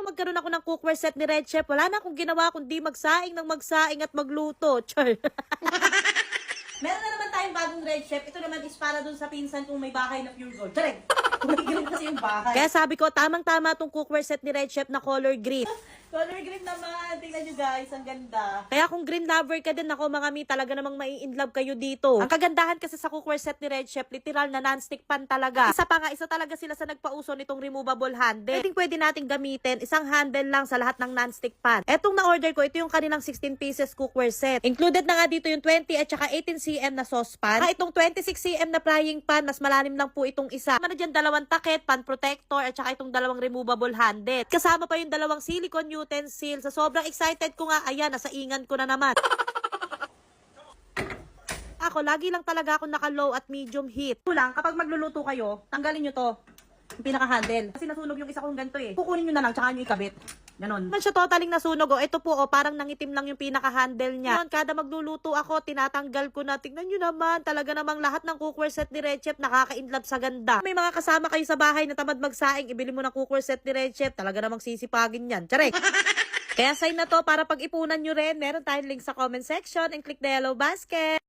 magkaroon ako ng cookware set ni Red Chef, wala na akong ginawa kundi magsaing ng magsaing at magluto. Char. Meron na naman tayong bagong Red Chef. Ito naman is para dun sa pinsan kung may bahay na pure gold. Correct. Kumikilig kasi yung bahay. Kaya sabi ko, tamang-tama tong cookware set ni Red Chef na color green. Color green naman. Tingnan nyo guys, ang ganda. Kaya kung green lover ka din ako mga mi, talaga namang mai-inlove kayo dito. Ang kagandahan kasi sa cookware set ni Red Chef, literal na non-stick pan talaga. Isa pa nga, isa talaga sila sa nagpauso nitong removable handle. Pwede nating gamitin, isang handle lang sa lahat ng non-stick pan. Etong na-order ko, ito yung kanilang 16 pieces cookware set. Included na nga dito yung 20 at saka 18 cm na saucepan. Itong 26 cm na frying pan, mas malalim lang po itong isa. Ano dyan, dalawang takip, pan protector, at saka itong dalawang removable handle. Kasama pa yung dalawang silicone utensil. Sa sobrang excited ko nga, ayan, nasa ingan ko na naman. Ako, lagi lang talaga ako naka-low at medium heat. Ito lang, kapag magluluto kayo, tanggalin nyo to, yung pinaka-handle. Kasi nasunog yung isa kong ganito eh. Kukunin nyo na lang, tsaka nyo ikabit. Ganon. Man siya totaling nasunog. Oh. Ito po, oh, parang nangitim lang yung pinaka-handle niya. Ngayon, kada magluluto ako, tinatanggal ko na. Tingnan nyo naman, talaga namang lahat ng cookware set ni Red Chef nakaka-inlove sa ganda. May mga kasama kayo sa bahay na tamad magsaing, ibili mo ng cookware set ni Red Chef, talaga namang sisipagin yan. Tsarek! Kaya sign na to para pag-ipunan nyo rin. Meron tayong link sa comment section and click the yellow basket.